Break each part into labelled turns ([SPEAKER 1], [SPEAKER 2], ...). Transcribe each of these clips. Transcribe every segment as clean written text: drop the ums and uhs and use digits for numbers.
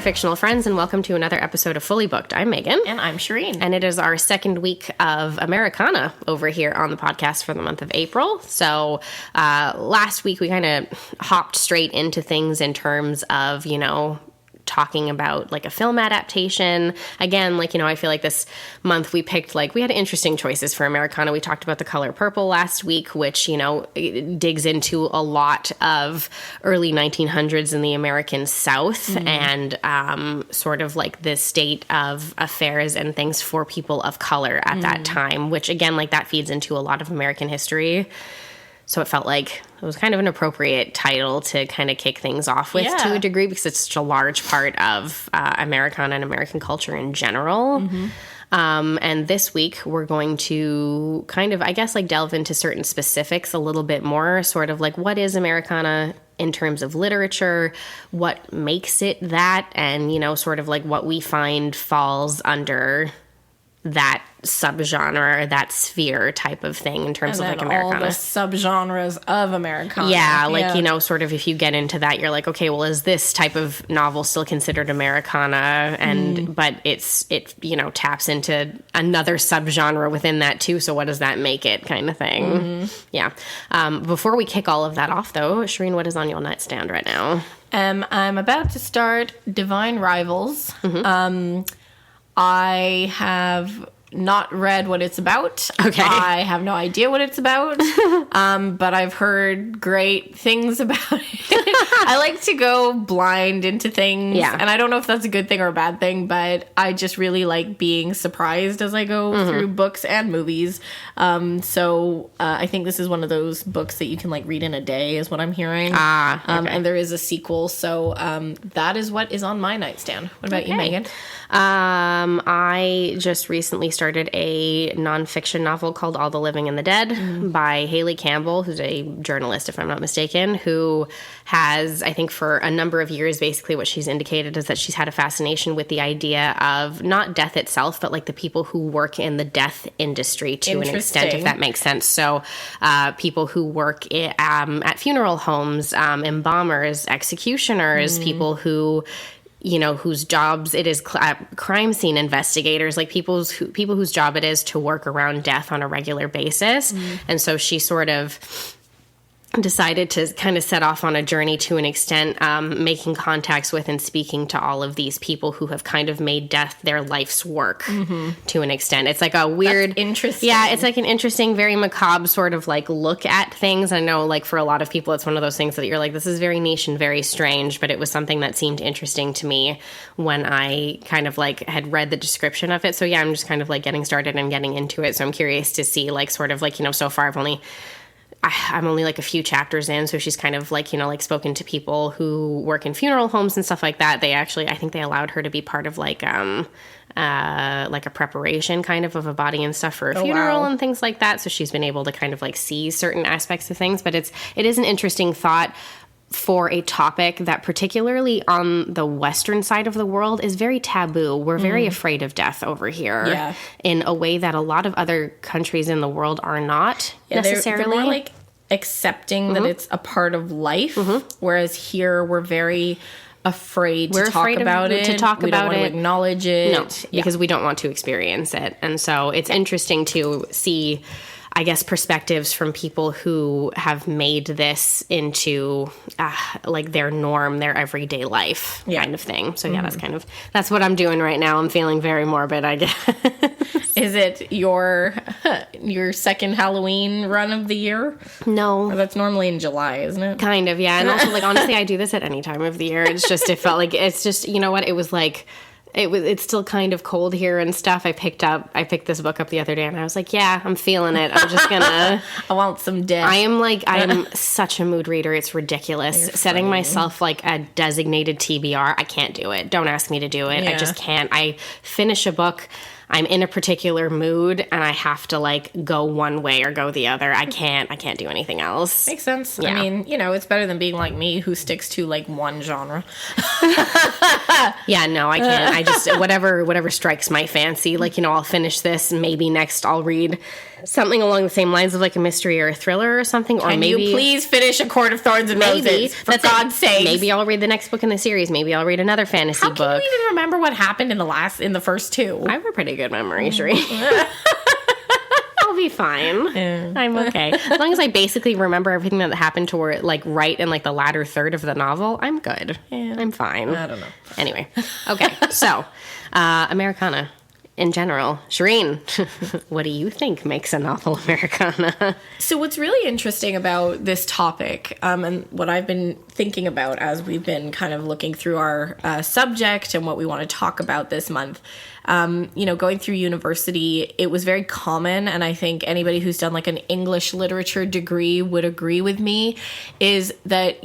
[SPEAKER 1] fictional friends, and welcome to another episode of Fully Booked. I'm Megan.
[SPEAKER 2] And I'm Shireen.
[SPEAKER 1] And it is our second week of Americana over here on the podcast for the month of April. So last week we kind of hopped straight into things in terms of, talking about like a film adaptation. Again, I feel like this month we picked, we had interesting choices for Americana. We talked about The Color Purple last week, which, it digs into a lot of early 1900s in the American South and sort of like the state of affairs and things for people of color at that time, which again, that feeds into a lot of American history. So it felt like it was kind of an appropriate title to kind of kick things off with to a degree, because it's such a large part of Americana and American culture in general. And this week we're going to kind of, delve into certain specifics a little bit more, sort of like what is Americana in terms of literature, what makes it that, and, sort of like what we find falls under that subgenre, that sphere type of thing in terms of Americana.
[SPEAKER 2] All the subgenres of Americana.
[SPEAKER 1] Yeah, sort of if you get into that, you're like, okay, well, is this type of novel still considered Americana? And but it taps into another subgenre within that too. So what does that make it, kind of thing? Yeah. Before we kick all of that off, though, Shireen, what is on your nightstand right now?
[SPEAKER 2] I'm about to start Divine Rivals. I have not read what it's about.
[SPEAKER 1] Okay.
[SPEAKER 2] I have no idea what it's about. But I've heard great things about it. I like to go blind into things.
[SPEAKER 1] Yeah.
[SPEAKER 2] And I don't know if that's a good thing or a bad thing, but I just really like being surprised as I go through books and movies. So I think this is one of those books that you can read in a day, is what I'm hearing.
[SPEAKER 1] Okay.
[SPEAKER 2] And there is a sequel. So that is what is on my nightstand. What about you, Megan?
[SPEAKER 1] I just recently started a nonfiction novel called All the Living and the Dead by Haley Campbell, who's a journalist, if I'm not mistaken, who has, I think for a number of years, basically what she's indicated is that she's had a fascination with the idea of not death itself, but the people who work in the death industry to an extent, if that makes sense. So people who work at funeral homes, embalmers, executioners, people who whose jobs it is, crime scene investigators, people whose job it is to work around death on a regular basis. And so she sort of decided to kind of set off on a journey to an extent, making contacts with and speaking to all of these people who have kind of made death their life's work to an extent. It's like a weird...
[SPEAKER 2] That's interesting.
[SPEAKER 1] Yeah, it's like an interesting, very macabre sort of look at things. I know for a lot of people, it's one of those things that you're like, this is very niche and very strange, but it was something that seemed interesting to me when I kind of had read the description of it. So yeah, I'm just kind of getting started and getting into it. So I'm curious to see so far I'm only a few chapters in, so she's kind of spoken to people who work in funeral homes and stuff like that. They actually, I think they allowed her to be part of a preparation kind of a body and stuff for a funeral and things like that. So she's been able to kind of see certain aspects of things, but it is an interesting thought for a topic that particularly on the Western side of the world is very taboo. We're very afraid of death over here in a way that a lot of other countries in the world are not necessarily.
[SPEAKER 2] They're more accepting that it's a part of life, whereas here we're very afraid to talk about it. We don't want to acknowledge it.
[SPEAKER 1] No, because we don't want to experience it. And so it's interesting to see, I guess, perspectives from people who have made this into their norm, their everyday life kind of thing. So that's what I'm doing right now. I'm feeling very morbid, I guess.
[SPEAKER 2] Is it your second Halloween run of the year?
[SPEAKER 1] No.
[SPEAKER 2] Or that's normally in July, isn't it?
[SPEAKER 1] Kind of, yeah. And also, honestly, I do this at any time of the year. It's just, it felt it's just, you know what? It was it's still kind of cold here and stuff. I picked this book up the other day and I was like, yeah, I'm feeling it. I'm just gonna
[SPEAKER 2] I want some death.
[SPEAKER 1] I am such a mood reader. It's ridiculous.
[SPEAKER 2] You're
[SPEAKER 1] Setting
[SPEAKER 2] funny.
[SPEAKER 1] myself a designated TBR, I can't do it. Don't ask me to do it.
[SPEAKER 2] Yeah.
[SPEAKER 1] I just can't. I finish a book, I'm in a particular mood and I have to go one way or go the other. I can't do anything else.
[SPEAKER 2] Makes sense.
[SPEAKER 1] Yeah.
[SPEAKER 2] I mean, it's better than being like me who sticks to one genre.
[SPEAKER 1] Yeah, no, I can't. I just, whatever strikes my fancy, I'll finish this. Maybe next I'll read something along the same lines of like a mystery or a thriller or something. Or
[SPEAKER 2] Can
[SPEAKER 1] maybe
[SPEAKER 2] you please finish A Court of Thorns and Roses? For God's sake.
[SPEAKER 1] Maybe I'll read the next book in the series. Maybe I'll read another fantasy book.
[SPEAKER 2] How can you even remember what happened in the first two?
[SPEAKER 1] I have a pretty good memory, Sheree. I'll be fine.
[SPEAKER 2] Yeah.
[SPEAKER 1] I'm okay. As long as I basically remember everything that happened toward like right in like the latter third of the novel, I'm good.
[SPEAKER 2] Yeah.
[SPEAKER 1] I'm fine.
[SPEAKER 2] I don't know.
[SPEAKER 1] Anyway. Okay. So, Americana in general. Shireen, what do you think makes a novel Americana?
[SPEAKER 2] So what's really interesting about this topic, and what I've been thinking about as we've been kind of looking through our subject and what we want to talk about this month, going through university, it was very common, and I think anybody who's done like an English literature degree would agree with me, is that,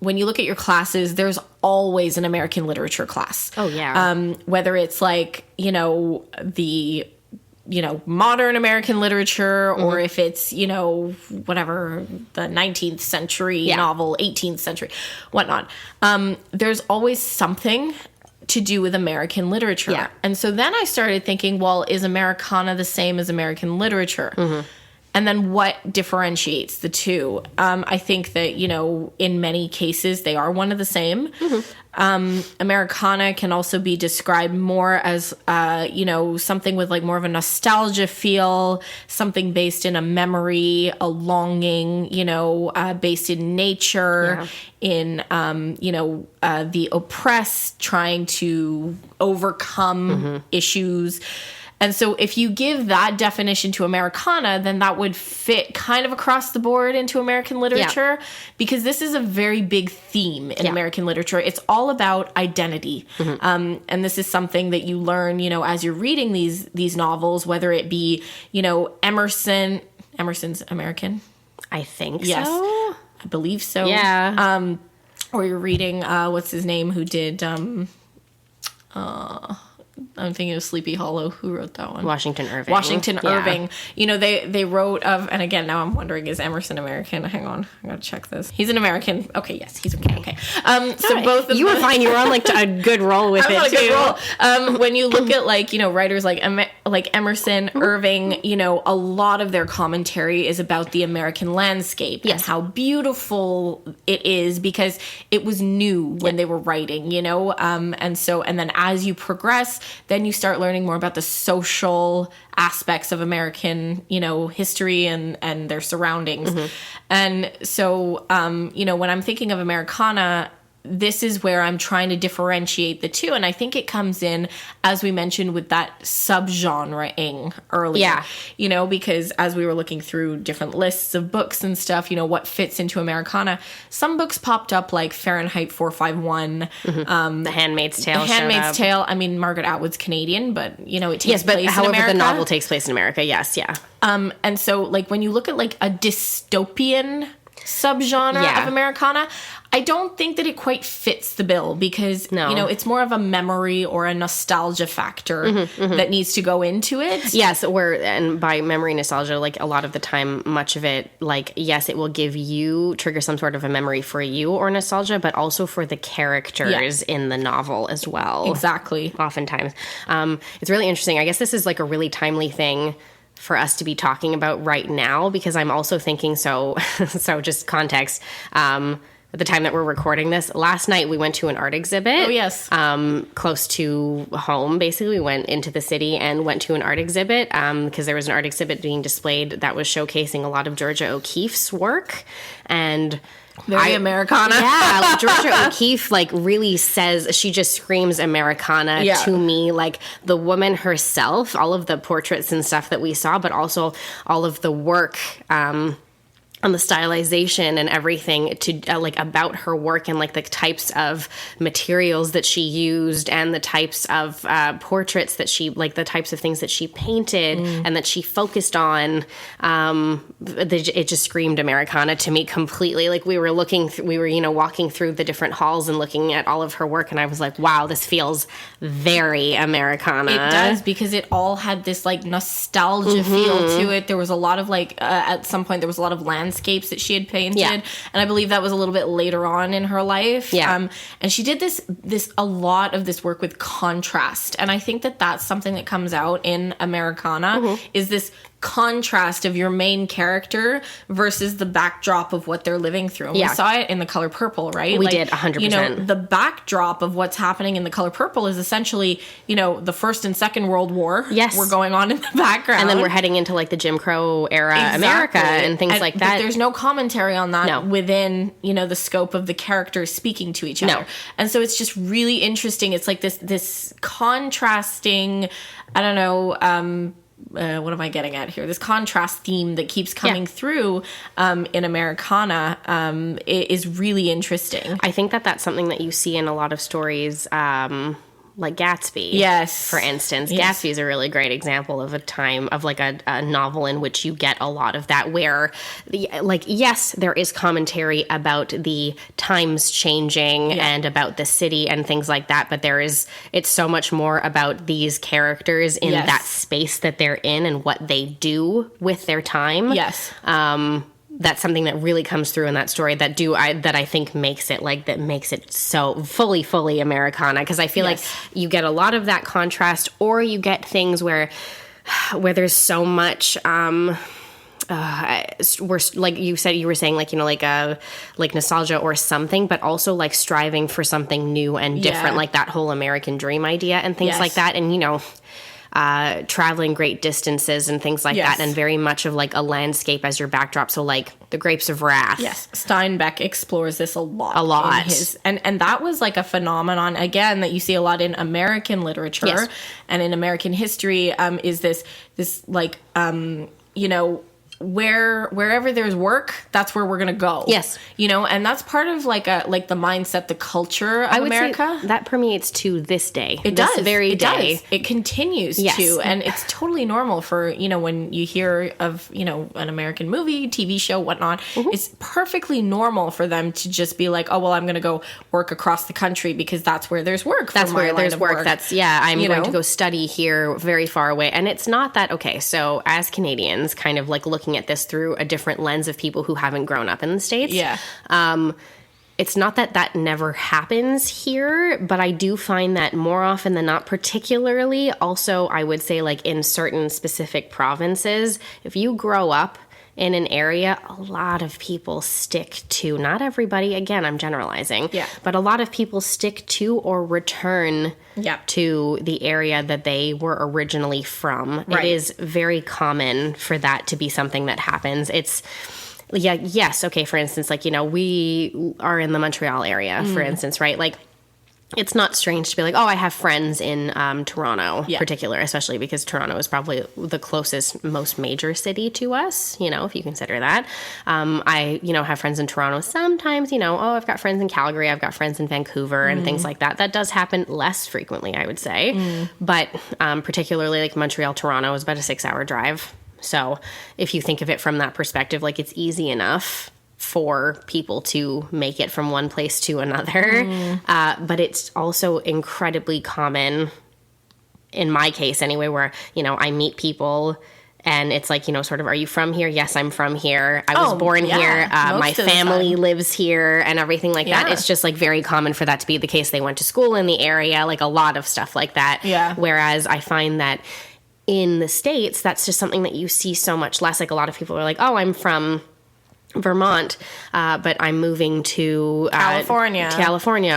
[SPEAKER 2] when you look at your classes, there's always an American literature class.
[SPEAKER 1] Oh, yeah.
[SPEAKER 2] Whether it's like, the modern American literature, or if it's, whatever, the 19th century novel, 18th century, whatnot. There's always something to do with American literature.
[SPEAKER 1] Yeah.
[SPEAKER 2] And so then I started thinking, well, is Americana the same as American literature? And then what differentiates the two? I think that, in many cases, they are one of the same. Americana can also be described more as, something with like more of a nostalgia feel, something based in a memory, a longing, based in nature, in, the oppressed trying to overcome issues. And so if you give that definition to Americana, then that would fit kind of across the board into American literature, because this is a very big theme in American literature. It's all about identity. And this is something that you learn, as you're reading these novels, whether it be, Emerson's American.
[SPEAKER 1] I think
[SPEAKER 2] Yes.
[SPEAKER 1] so.
[SPEAKER 2] I believe so.
[SPEAKER 1] Yeah.
[SPEAKER 2] Or you're reading, what's his name, who did... I'm thinking of Sleepy Hollow. Who wrote that one?
[SPEAKER 1] Washington Irving.
[SPEAKER 2] Irving. They wrote of, and again, now I'm wondering, is Emerson American? Hang on, I gotta check this. He's an American. Okay, yes, he's okay. So both of
[SPEAKER 1] you were fine. You were on like a good roll with it too.
[SPEAKER 2] When you look at writers like Emerson, Irving, a lot of their commentary is about the American landscape and how beautiful it is, because it was new when they were writing, and then as you progress, then you start learning more about the social aspects of American, history and their surroundings. And so, when I'm thinking of Americana, this is where I'm trying to differentiate the two. And I think it comes in, as we mentioned, with that subgenre-ing earlier. Yeah. Because as we were looking through different lists of books and stuff, what fits into Americana, some books popped up like Fahrenheit 451.
[SPEAKER 1] The Handmaid's Tale.
[SPEAKER 2] The Handmaid's Tale. I mean, Margaret Atwood's Canadian, but, it takes place in America.
[SPEAKER 1] However, the novel takes place in America. Yes, yeah.
[SPEAKER 2] And so, when you look at, a dystopian subgenre of Americana, I don't think that it quite fits the bill, because, it's more of a memory or a nostalgia factor that needs to go into it.
[SPEAKER 1] Yes, and by memory nostalgia, a lot of the time, much of it, yes, it will trigger some sort of a memory for you or nostalgia, but also for the characters in the novel as well.
[SPEAKER 2] Exactly.
[SPEAKER 1] Oftentimes. It's really interesting. I guess this is a really timely thing for us to be talking about right now, because I'm also thinking, so just context, at the time that we're recording this, last night we went to an art exhibit.
[SPEAKER 2] Oh, yes.
[SPEAKER 1] Close to home, basically. We went into the city and went to an art exhibit because there was an art exhibit being displayed that was showcasing a lot of Georgia O'Keeffe's work. And
[SPEAKER 2] very Americana.
[SPEAKER 1] Yeah, Georgia O'Keeffe really says, she just screams Americana to me. The woman herself, all of the portraits and stuff that we saw, but also all of the work on the stylization and everything to about her work and the types of materials that she used and the types of portraits that she the types of things that she painted and that she focused on. It just screamed Americana to me completely. We were walking through the different halls and looking at all of her work, and I was like, wow, this feels very Americana.
[SPEAKER 2] It does, because it all had this nostalgia feel to it. There was a lot of at some point there was a lot of landscapes that she had painted, and I believe that was a little bit later on in her life. And she did a lot of this work with contrast, and I think that that's something that comes out in Americana is this contrast of your main character versus the backdrop of what they're living through. And we saw it in The Color Purple, right?
[SPEAKER 1] We did, 100%.
[SPEAKER 2] You know, the backdrop of what's happening in The Color Purple is essentially, you know, the First and Second World War were going on in the background.
[SPEAKER 1] And then we're heading into like the Jim Crow era America and things like that.
[SPEAKER 2] But there's no commentary on that within, you know, the scope of the characters speaking to each other. And so it's just really interesting. It's like this contrasting, I don't know, what am I getting at here? This contrast theme that keeps coming through in Americana is really interesting.
[SPEAKER 1] I think that that's something that you see in a lot of stories, like Gatsby.
[SPEAKER 2] Yes.
[SPEAKER 1] For instance. Yes. Gatsby is a really great example of a time of like a novel in which you get a lot of that where, yes, there is commentary about the times changing and about the city and things like that, but it's so much more about these characters in that space that they're in and what they do with their time.
[SPEAKER 2] Yes.
[SPEAKER 1] That's something that really comes through in that story that I think makes it so fully Americana, because I feel like you get a lot of that contrast, or you get things where there's so much we're like you said, you were saying like, you know, like nostalgia or something, but also like striving for something new and different, like that whole American dream idea and things like that. And, you know, traveling great distances and things like that, and very much of like a landscape as your backdrop. So like The Grapes of Wrath.
[SPEAKER 2] Yes, Steinbeck explores this a lot. And that was like a phenomenon, again, that you see a lot in American literature and in American history, is this like, you know, wherever there's work, that's where we're gonna go.
[SPEAKER 1] Yes,
[SPEAKER 2] you know, and that's part of like the mindset, the culture of America.
[SPEAKER 1] Say that permeates to this day.
[SPEAKER 2] It
[SPEAKER 1] this
[SPEAKER 2] does.
[SPEAKER 1] Very
[SPEAKER 2] it
[SPEAKER 1] day.
[SPEAKER 2] Does. It continues to, and it's totally normal for, you know, when you hear of, you know, an American movie, TV show, whatnot. It's perfectly normal for them to just be like, oh well, I'm gonna go work across the country because that's where there's work.
[SPEAKER 1] That's where there's work. That's I'm going to go study here, very far away. And it's not that okay. So as Canadians, kind of like looking at this through a different lens of people who haven't grown up in the States. It's not that never happens here, but I do find that more often than not, particularly also, I would say like in certain specific provinces, if you grow up in an area, a lot of people stick to, not everybody, again, I'm generalizing, but a lot of people stick to or return to the area that they were originally from. Right. It is very common for that to be something that happens. It's, okay, for instance, like, you know, we are in the Montreal area, for instance, right? Like, it's not strange to be like, oh, I have friends in Toronto, particular, especially because Toronto is probably the closest, most major city to us, you know, if you consider that. I, you know, have friends in Toronto. Sometimes, you know, I've got friends in Calgary, I've got friends in Vancouver and things like that. That does happen less frequently, I would say. But particularly like Montreal, Toronto is about a 6-hour drive. So if you think of it from that perspective, like it's easy enough for people to make it from one place to another. But it's also incredibly common, in my case anyway, where, you know, I meet people and it's like, you know, sort of, are you from here? Yes, I'm from here. I was born here. My family lives here and everything like that. It's just like very common for that to be the case. They went to school in the area, like a lot of stuff like that. Whereas I find that in the States, that's just something that you see so much less. Like a lot of people are like, oh, I'm from Vermont, but I'm moving to California,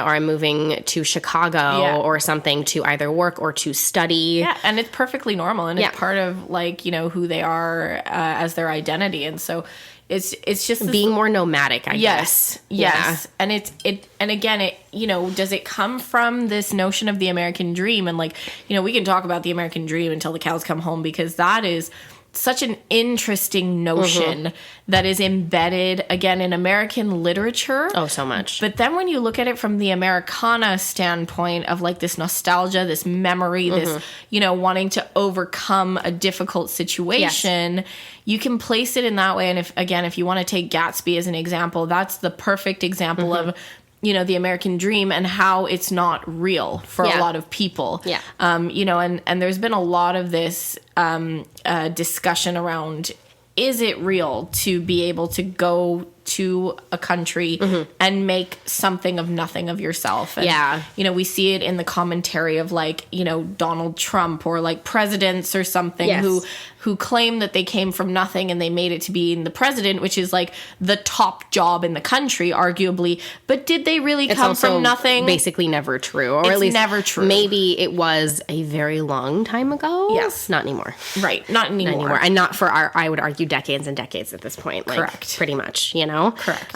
[SPEAKER 1] or I'm moving to Chicago or something to either work or to study.
[SPEAKER 2] Yeah, and it's perfectly normal, and it's part of like, you know, who they are as their identity, and so it's just
[SPEAKER 1] being more nomadic, I guess.
[SPEAKER 2] Yes. And and again, you know, does it come from this notion of the American dream? And like, you know, we can talk about the American dream until the cows come home, because that is such an interesting notion that is embedded, again, in American literature.
[SPEAKER 1] Oh, so much.
[SPEAKER 2] But then when you look at it from the Americana standpoint of like this nostalgia, this memory, this, you know, wanting to overcome a difficult situation, you can place it in that way. And if you want to take Gatsby as an example, that's the perfect example of, you know, the American dream and how it's not real for a lot of people. You know, and there's been a lot of this discussion around, is it real to be able to go to a country and make something of nothing of yourself. And,
[SPEAKER 1] Yeah.
[SPEAKER 2] you know, we see it in the commentary of like, you know, Donald Trump or like presidents or something
[SPEAKER 1] Yes.
[SPEAKER 2] who claim that they came from nothing and they made it to being the president, which is like the top job in the country, arguably. But did they really come from nothing?
[SPEAKER 1] Basically never true. Or
[SPEAKER 2] It's
[SPEAKER 1] at least
[SPEAKER 2] never true.
[SPEAKER 1] Maybe it was a very long time ago.
[SPEAKER 2] Yes.
[SPEAKER 1] Not anymore.
[SPEAKER 2] Right. Not anymore.
[SPEAKER 1] And not for I would argue decades and decades at this point. Like,
[SPEAKER 2] Correct.
[SPEAKER 1] Pretty much, you know?
[SPEAKER 2] Correct.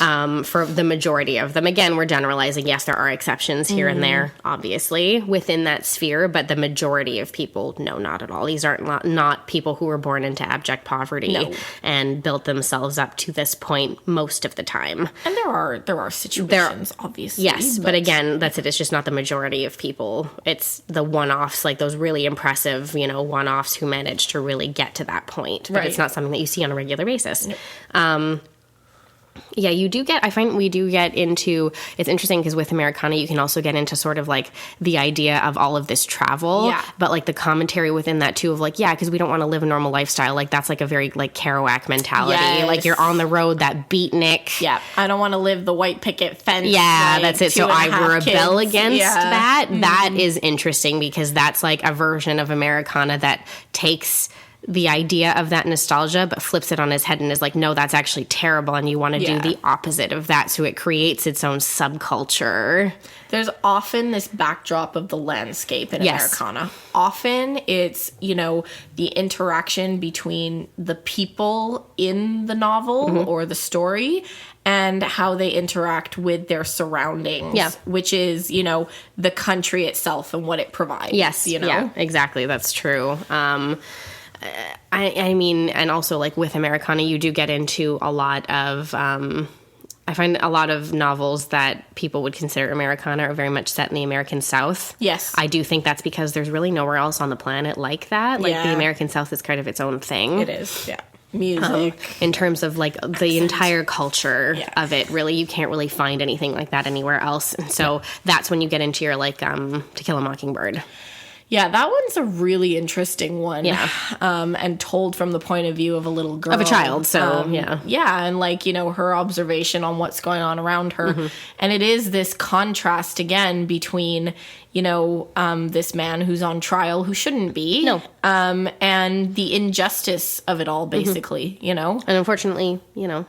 [SPEAKER 1] For the majority of them. Again, we're generalizing. Yes, there are exceptions here and there, obviously, within that sphere, but the majority of people, no, not at all. These aren't not people who were born into abject poverty
[SPEAKER 2] No.
[SPEAKER 1] and built themselves up to this point most of the time.
[SPEAKER 2] And there are situations, obviously.
[SPEAKER 1] Yes, but again, that's it. It's just not the majority of people. It's the one-offs, like those really impressive, you know, one-offs who manage to really get to that point. But
[SPEAKER 2] Right.
[SPEAKER 1] it's not something that you see on a regular basis. Yeah, I find we do get into, it's interesting because with Americana, you can also get into sort of like the idea of all of this travel,
[SPEAKER 2] Yeah.
[SPEAKER 1] but like the commentary within that too of like, yeah, because we don't want to live a normal lifestyle. Like that's like a very like Kerouac mentality.
[SPEAKER 2] Yes.
[SPEAKER 1] Like you're on the road, that beatnik.
[SPEAKER 2] Yeah, I don't want to live the white picket fence.
[SPEAKER 1] Yeah,
[SPEAKER 2] like,
[SPEAKER 1] that's it. So
[SPEAKER 2] 2.5
[SPEAKER 1] I rebel
[SPEAKER 2] kids.
[SPEAKER 1] against
[SPEAKER 2] Yeah.
[SPEAKER 1] that. That is interesting because that's like a version of Americana that takes the idea of that nostalgia but flips it on his head and is like, no, that's actually terrible and you want to
[SPEAKER 2] Yeah.
[SPEAKER 1] do the opposite of that. So it creates its own subculture.
[SPEAKER 2] There's often this backdrop of the landscape in
[SPEAKER 1] Yes.
[SPEAKER 2] Americana. Often it's, you know, the interaction between the people in the novel or the story and how they interact with their surroundings,
[SPEAKER 1] Yeah.
[SPEAKER 2] which is, you know, the country itself and what it provides.
[SPEAKER 1] Yes,
[SPEAKER 2] you know?
[SPEAKER 1] yeah, exactly. That's true. I mean, and also like with Americana, you do get into a lot of, I find a lot of novels that people would consider Americana are very much set in the American South.
[SPEAKER 2] Yes.
[SPEAKER 1] I do think that's because there's really nowhere else on the planet like that. Like the
[SPEAKER 2] Yeah.
[SPEAKER 1] American South is kind of its own thing.
[SPEAKER 2] It is, yeah. Music.
[SPEAKER 1] In terms of like the entire culture
[SPEAKER 2] Yeah.
[SPEAKER 1] of it, really, you can't really find anything like that anywhere else. And so that's when you get into your like To Kill a Mockingbird.
[SPEAKER 2] Yeah, that one's a really interesting one.
[SPEAKER 1] Yeah.
[SPEAKER 2] And told from the point of view of a little girl.
[SPEAKER 1] Of a child, so, yeah.
[SPEAKER 2] Yeah, and like, you know, her observation on what's going on around her.
[SPEAKER 1] Mm-hmm.
[SPEAKER 2] And it is this contrast again between, you know, this man who's on trial who shouldn't be.
[SPEAKER 1] No.
[SPEAKER 2] And the injustice of it all, basically, you know?
[SPEAKER 1] And unfortunately, you know,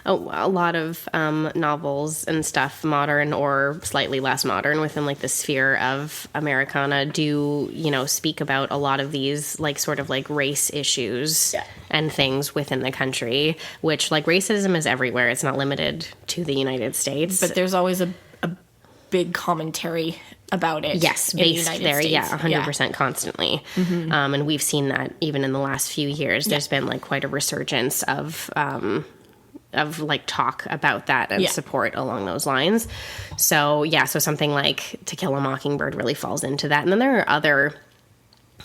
[SPEAKER 1] a lot of novels and stuff, modern or slightly less modern, within like the sphere of Americana, do, you know, speak about a lot of these like sort of like race issues
[SPEAKER 2] Yeah.
[SPEAKER 1] and things within the country, which like racism is everywhere. It's not limited to the United States.
[SPEAKER 2] But there's always a big commentary about it.
[SPEAKER 1] Yes,
[SPEAKER 2] in the
[SPEAKER 1] based
[SPEAKER 2] United
[SPEAKER 1] there,
[SPEAKER 2] States.
[SPEAKER 1] yeah, 100% constantly. And we've seen that even in the last few years. There's been like quite a resurgence of like talk about that and
[SPEAKER 2] Yeah.
[SPEAKER 1] support along those lines. So yeah, so something like To Kill a Mockingbird really falls into that. And then there are other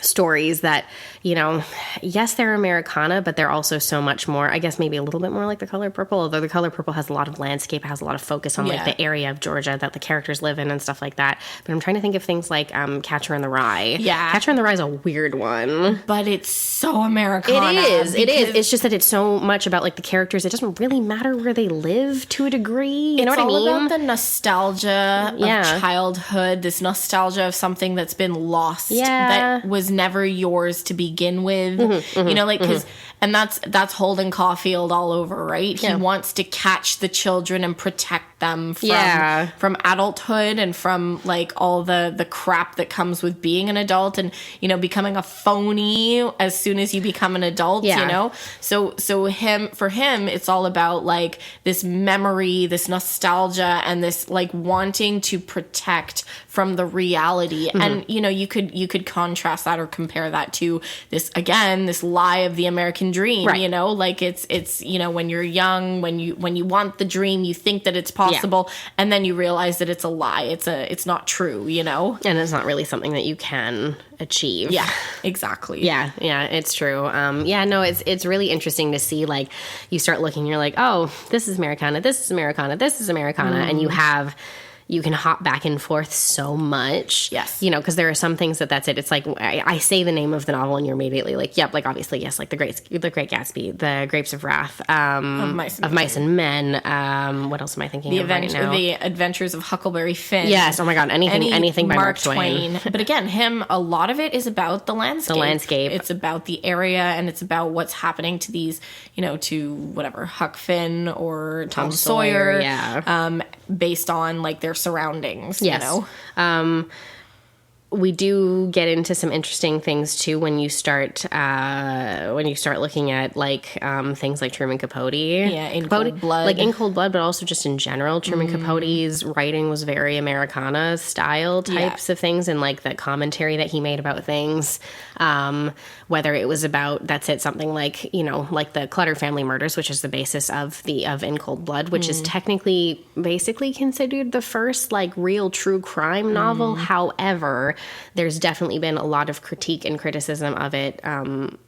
[SPEAKER 1] stories that, you know, yes, they're Americana, but they're also so much more, I guess maybe a little bit more like The Color Purple, although The Color Purple has a lot of landscape, has a lot of focus on like
[SPEAKER 2] Yeah.
[SPEAKER 1] the area of Georgia that the characters live in and stuff like that. But I'm trying to think of things like Catcher in the Rye.
[SPEAKER 2] Yeah.
[SPEAKER 1] Catcher in the Rye is a weird one.
[SPEAKER 2] But it's so Americana.
[SPEAKER 1] It is.
[SPEAKER 2] because
[SPEAKER 1] It's just that it's so much about like the characters. It doesn't really matter where they live to a degree. You know
[SPEAKER 2] It's
[SPEAKER 1] what I
[SPEAKER 2] all
[SPEAKER 1] mean?
[SPEAKER 2] about the nostalgia
[SPEAKER 1] Yeah.
[SPEAKER 2] of childhood, this nostalgia of something that's been lost,
[SPEAKER 1] Yeah.
[SPEAKER 2] that was never yours to begin with. You know, like, because, and that's Holden Caulfield all over, right?
[SPEAKER 1] Yeah.
[SPEAKER 2] He wants to catch the children and protect them from
[SPEAKER 1] Yeah.
[SPEAKER 2] from adulthood and from like all the crap that comes with being an adult and, you know, becoming a phony as soon as you become an adult,
[SPEAKER 1] Yeah.
[SPEAKER 2] you know? So for him, it's all about like this memory, this nostalgia, and this like wanting to protect from the reality. And, you know, you could contrast that or compare that to this, again, this lie of the American dream,
[SPEAKER 1] Right.
[SPEAKER 2] you know, like it's, you know, when you're young, when you want the dream, you think that it's possible, and then you realize that it's a lie. It's not true, you know?
[SPEAKER 1] And it's not really something that you can achieve.
[SPEAKER 2] Yeah, exactly.
[SPEAKER 1] Yeah, it's true. No, it's really interesting to see, like, you start looking, you're like, oh, this is Americana, this is Americana, this is Americana, and you have, you can hop back and forth so much.
[SPEAKER 2] Yes.
[SPEAKER 1] You know, because there are some things that's it. It's like I say the name of the novel and you're immediately like, yep, like obviously, yes, like The-Great-Gatsby, The Grapes of Wrath, of Mice and Men. What else am I thinking of right now?
[SPEAKER 2] The Adventures of Huckleberry Finn.
[SPEAKER 1] Yes. Oh my God. Anything by Mark Twain.
[SPEAKER 2] But again, a lot of it is about the landscape.
[SPEAKER 1] The landscape.
[SPEAKER 2] It's about the area, and it's about what's happening to these, to whatever, Huck Finn or Tom Sawyer.
[SPEAKER 1] Yeah.
[SPEAKER 2] Based on like their surroundings.
[SPEAKER 1] Yes. We do get into some interesting things too when you start looking at like things like Truman Capote.
[SPEAKER 2] Yeah, in Cold Blood.
[SPEAKER 1] Like in Cold Blood, but also just in general. Truman Capote's writing was very Americana style types of things, and like the commentary that he made about things. Whether it was about something like like the Clutter family murders, which is the basis of In Cold Blood, which is technically basically considered the first like real true crime novel. However, there's definitely been a lot of critique and criticism of it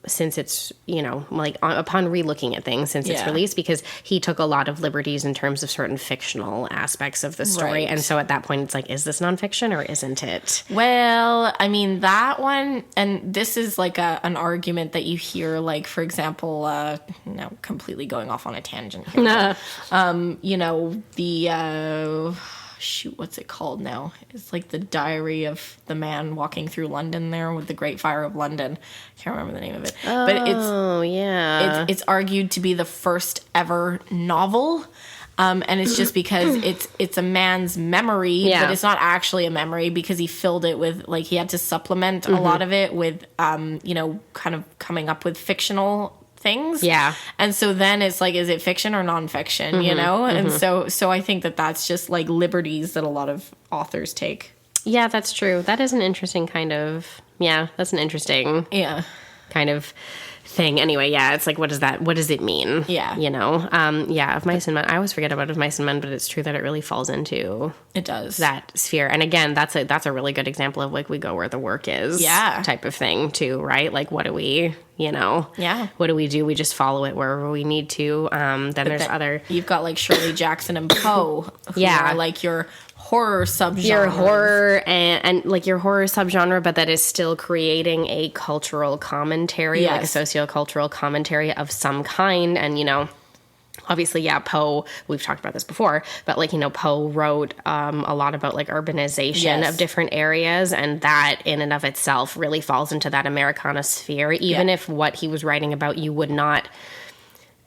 [SPEAKER 1] since it's upon relooking at things since its release, because he took a lot of liberties in terms of certain fictional aspects of the story.
[SPEAKER 2] Right.
[SPEAKER 1] And so at that point it's like, is this nonfiction or isn't it?
[SPEAKER 2] Well, I mean, that one, and this is like an argument that you hear, like, for example, now completely going off on a tangent here. What's it called now? It's like the Diary of the Man Walking Through London there with the Great Fire of London. I can't remember the name of it. But it's argued to be the first ever novel. And it's just because it's a man's memory, but it's not actually a memory because he filled it with, like, he had to supplement a lot of it with, kind of coming up with fictional things. Yeah. And so then it's like, is it fiction or nonfiction, And so I think that's just like liberties that a lot of authors take.
[SPEAKER 1] Yeah, that's true. That is an interesting kind of, that's an interesting kind of thing. Anyway, it's like, what does it mean? Yeah. Of Mice and Men. I always forget about Of Mice and Men, but it's true that it really falls into that sphere. And again, that's a really good example of like, we go where the work is type of thing too, right? Like, what do we, what do we do? We just follow it wherever we need to. You've
[SPEAKER 2] got like Shirley Jackson and Poe, who are like your horror subgenre.
[SPEAKER 1] Your horror and like your horror subgenre, but that is still creating a cultural commentary, like a sociocultural commentary of some kind. And, obviously, Poe, we've talked about this before, but like, Poe wrote a lot about like urbanization of different areas. And that in and of itself really falls into that Americana sphere, even if what he was writing about you would not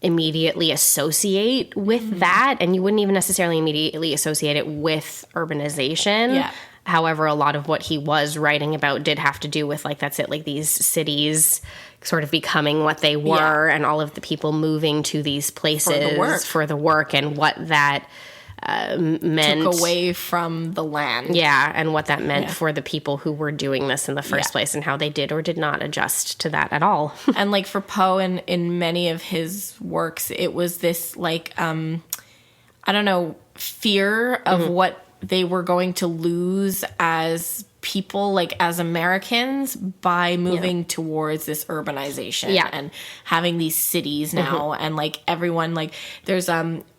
[SPEAKER 1] immediately associate with that, and you wouldn't even necessarily immediately associate it with urbanization. Yeah. However, a lot of what he was writing about did have to do with like these cities sort of becoming what they were, and all of the people moving to these places for the work, and what that meant,
[SPEAKER 2] took away from the land.
[SPEAKER 1] Yeah, and what that meant for the people who were doing this in the first place, and how they did or did not adjust to that at all.
[SPEAKER 2] And like for Poe, in many of his works, it was this like, fear of what they were going to lose as people, like as Americans, by moving towards this urbanization and having these cities now, and like everyone, like there's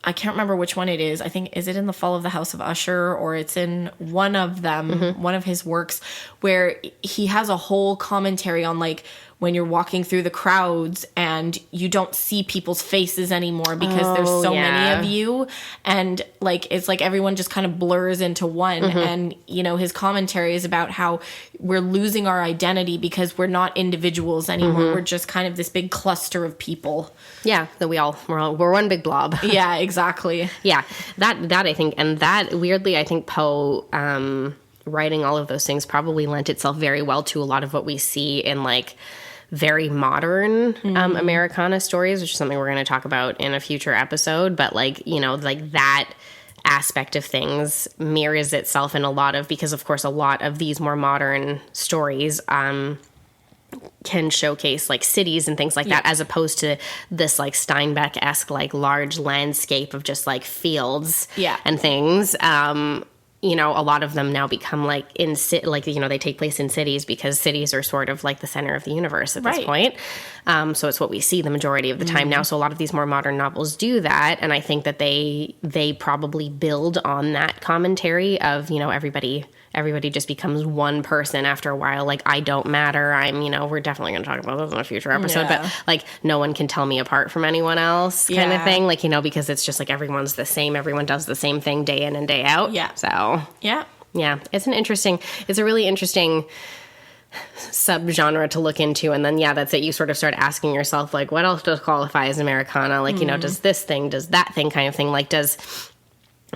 [SPEAKER 2] I can't remember which one it is. I think, is it in The Fall of the House of Usher, or it's in one of them, one of his works, where he has a whole commentary on like when you're walking through the crowds and you don't see people's faces anymore because there's so many of you, and like it's like everyone just kind of blurs into one. And his commentary is about how we're losing our identity because we're not individuals anymore. We're just kind of this big cluster of people.
[SPEAKER 1] Yeah, that we're one big blob.
[SPEAKER 2] Yeah, exactly.
[SPEAKER 1] Yeah, that I think, and that weirdly, I think Poe writing all of those things probably lent itself very well to a lot of what we see in like very modern Americana stories, which is something we're going to talk about in a future episode. But like, like that aspect of things mirrors itself in a lot of, because of course a lot of these more modern stories can showcase like cities and things like that, as opposed to this like Steinbeck-esque like large landscape of just like fields and things. you know, a lot of them now become like they take place in cities because cities are sort of like the center of the universe at this point. So it's what we see the majority of the time now. So a lot of these more modern novels do that. And I think that they probably build on that commentary of, you know, everybody just becomes one person after a while. Like, I don't matter. I'm, you know, we're definitely going to talk about this in a future episode, but like, no one can tell me apart from anyone else kind of thing. Like, you know, because it's just like everyone's the same. Everyone does the same thing day in and day out. Yeah. So, yeah. It's a really interesting subgenre to look into. And then, that's it. You sort of start asking yourself, like, what else does qualify as Americana? Like, you know, does this thing, does that thing kind of thing? Like, does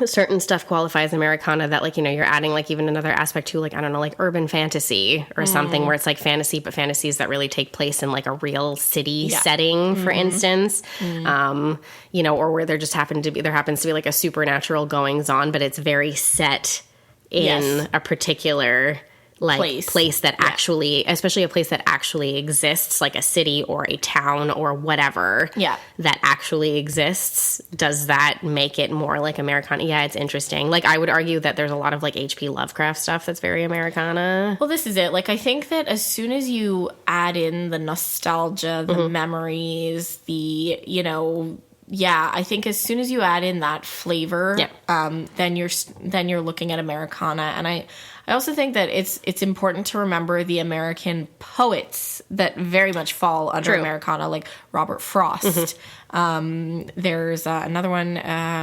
[SPEAKER 1] certain stuff qualify as Americana that, like, you know, you're adding like even another aspect to, like, I don't know, like urban fantasy or something where it's like fantasy, but fantasies that really take place in like a real city setting, for instance, you know, or where there happens to be like a supernatural goings on, but it's very set in a particular like place that actually, especially a place that actually exists, like a city or a town or whatever that actually exists. Does that make it more like Americana? Yeah, it's interesting. Like, I would argue that there's a lot of like H.P. Lovecraft stuff that's very Americana. Well,
[SPEAKER 2] this is it. Like, I think that as soon as you add in the nostalgia, the memories, the, you know, I think as soon as you add in that flavor, then you're looking at Americana. And I also think that it's important to remember the American poets that very much fall under Americana, like Robert Frost. There's another one,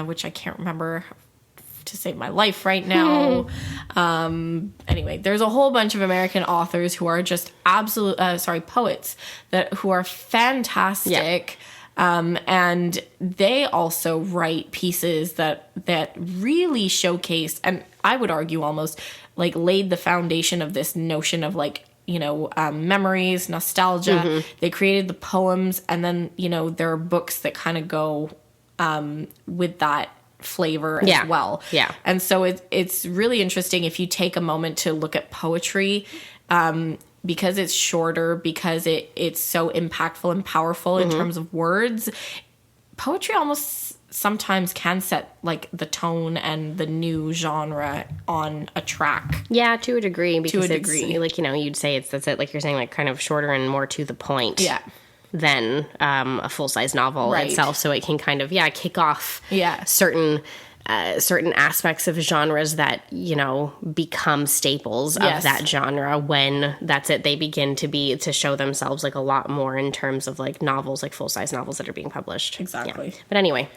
[SPEAKER 2] which I can't remember to save my life right now. Anyway, there's a whole bunch of American authors who are just poets who are fantastic. And they also write pieces that really showcase, and I would argue almost like laid the foundation of this notion of, like, you know, memories, nostalgia. They created the poems, and then, you know, there are books that kind of go with that flavor as well. And so it's really interesting if you take a moment to look at poetry, because it's shorter, because it's so impactful and powerful in terms of words. Poetry almost sometimes can set like the tone and the new genre on a track.
[SPEAKER 1] Yeah, to a degree. Because it's like, you know, you'd say that's it. Like you're saying, like kind of shorter and more to the point. Than a full-size novel itself. So it can kind of kick off certain aspects of genres that, you know, become staples of that genre when they begin to show themselves like a lot more in terms of like novels, like full-size novels that are being published.
[SPEAKER 2] Exactly.
[SPEAKER 1] But anyway,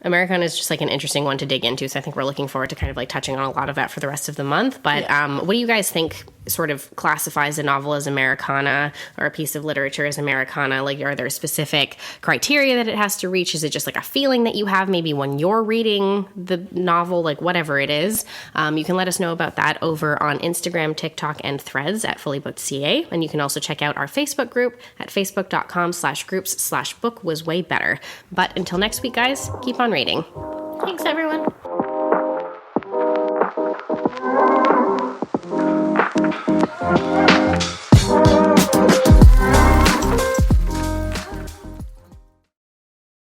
[SPEAKER 1] Americana is just like an interesting one to dig into. So I think we're looking forward to kind of like touching on a lot of that for the rest of the month. But what do you guys think sort of classifies a novel as Americana or a piece of literature as Americana? Like, are there specific criteria that it has to reach? Is it just like a feeling that you have maybe when you're reading the novel, like whatever it is? You can let us know about that over on Instagram, TikTok, and Threads at FullyBookedCA. And you can also check out our Facebook group at facebook.com/groups/book was way better. But until next week, guys, keep on reading.
[SPEAKER 2] Thanks, everyone.